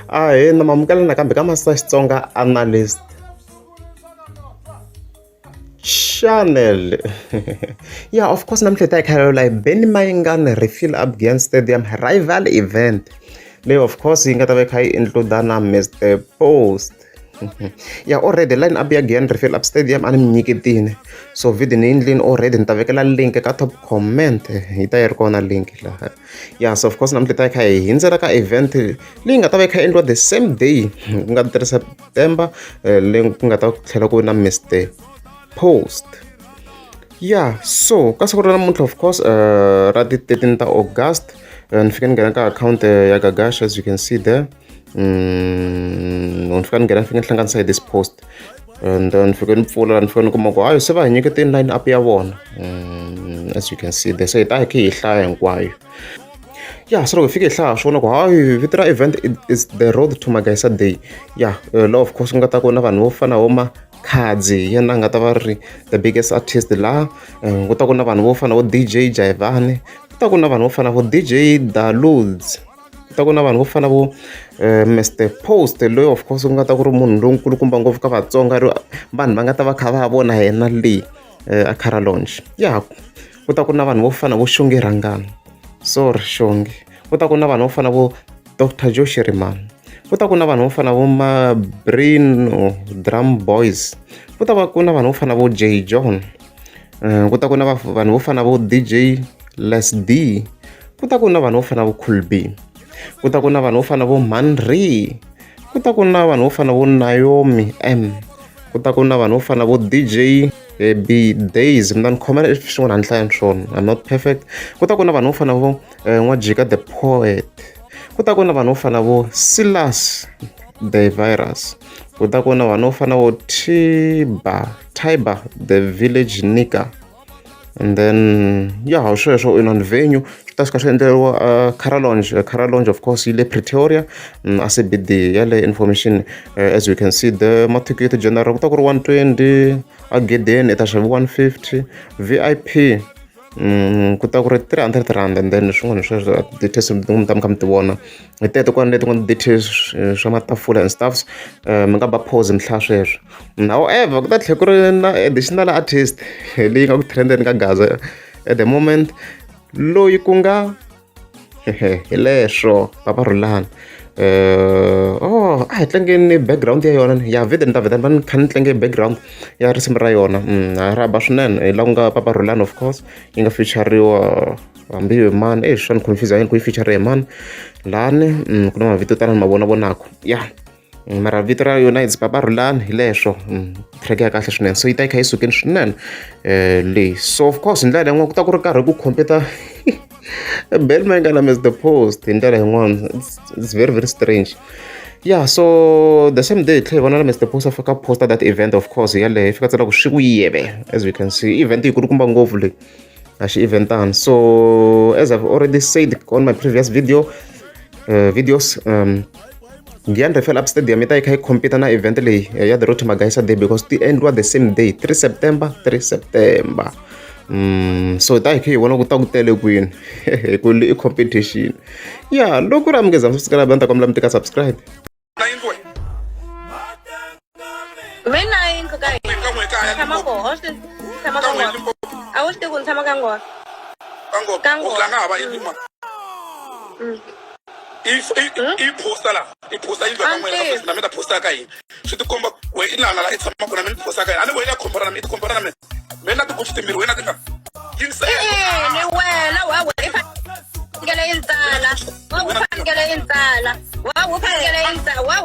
Hey, namamukela nakambe ka Xitsonga analyst channel. Yeah, of course, namuntlha hi ta hi kha like Mayengani Re-fill up Giyani Stadium rival event. Leyi of course yi nga ta va kha yi include na Mr. Post. Yeah, already line up ya Giyani Re-fill up stadium a ni mi nyiketile. So video ni endlini already ni ta vekela link ka top comment yi ta yi ri kona link laha. Yeah, so of course namuntlha hi ta hi kha hi hindzela ka event leyi nga ta va kha endliwa the same day ku nga 3 September leyi ku nga ta tlhela ku na Mr. Post. Yeah, so ka siku ra namuntlha of course ra ti 13 August ni fika ni nghena ka account ya Gagash as you can see there. Ni fika ni nghena ni fika ni hlanganisa this post and then ni fika ni pfula ni fika ni kuma ku hayi se va hi nyiketini line up ya vona as you can see there. So hi ta hi kha hi hlaya hinkwayo. Yeah, so loko hi fika hi hlaya swona ku hayi vito ra event is the road to Magayisa Day. Yeah, law of course ku nga ta ku na vanhu vo fana vo Khadzi yena nga ta va ri the biggest artist laha ku ta ku na vanhu vo fana vo DJ Jaivane, ku ta ku na vanhu vo fana vo DJ Daludes, ku ta ku na vanhu vo fana vo Mr. Post loyi of course ku nga ta ku ri munhu lonkulukumba ngopfu ka Vatsonga vanhu va nga ta va kha va vona yena leyi a Kara Lounge. Yeah, ku ta ku na vanhu vo fana vo Shongi Rangani, sorry Shongi, ku ta ku na vanhu vo fana vo Dr. Joshi Rimani, ku ta ku na vanhu vo fana vo Brain Drum Boys, ku ta ku na vanhu vo fana vo J John, ku ta ku na vanhu vo fana vo DJ Les D, ku ta ku na vanhu vo fana vo Cool B, ku ta ku na vanhu vo fana vo Manri, ku ta ku na vanhu vo fana vo Naomi M, ku ta ku na vanhu vo fana vo DJ B Days. Mina ni khomela swin'wana ni hlaya swona, I'm not perfect. Ku ta ku na vanhu vo fana vo N'wajika the Poet, ku ta ku na vanhu vo fana vo Silas the Virus, ku ta ku na vanhu vo fana vo Tiber the Village Nigga. And then yeah, sweswo in on venue swi ta swi endleriwa Kara Lounge of course yi le Pretoria a CBD ya le information as you can see the maticket general ku ta ku ri 120, a Gedeni ta xavi 150, VIP ku ta ku ri 300 rand. And then swin'wana swa details mi ta mi kha mi ti vona hi tete kwani leti n'wana details swa matafula and stuffs mi nga ba pause mi hlaya sweswo. However ku ta tlhela ku ri na additional artist leyi nga ku trendeni ka Gaza at the moment loyi ku nga hi leswo Papa Rulani. A hi tlangeni background ya yona ya video ni ta vheta ni kha ni tlenge background ya risimu ra yona ra ba swinene hi laha ku nga Papa Rulani of course yi nga feature-riwa hambi hi mani swa ni confuse yini ku yi feature hi mani lani ku na mavito tala ni ma vonaka ya mara vito ra yona it's Papa Rulani hi leswo track ya kahle swinene. So yi ta yi kha yi sukeni swinene leyi. So of course hi ndlela yin'wana ku ta ku ri karhi ku compete Mayengani na Mr. Post hi ndlela yin'wana it's very very strange. Yeah, so the same day hi tlhela hi vona na Mr. Post a fika poster that event of course yaleyo hi fika tsala ku swi ku yeve as we can see event yi kulukumba ngopfu leyi a xi eventani. So as I've already said on my previous videos Giyani Re-fill up stadium yi ta yi kha yi compete na event leyi ya the road to Magayisa Day because ti endliwa the same day 3 September. So hi ta hi kha hi vona ku ta ku tele kwini ku i competition. Yeah, loko ku ri mi nge za mi subscribe a ni ta kombela mi tika subscribe. Mina yindlu ka hina tshama koho tshama ka ngwa a wu swi tivi ku ni tshama ka ngwa i posta la i posta yindlu ka n'wina na mi ta posta ka hina swi ti komba we i lana la i tshama kona mi ni posta ka hina a ni we ya compara na mi i ti compara na mina mi na ti-groups timbirhi we na ti nga ni wena wa we i fanekele yi tsala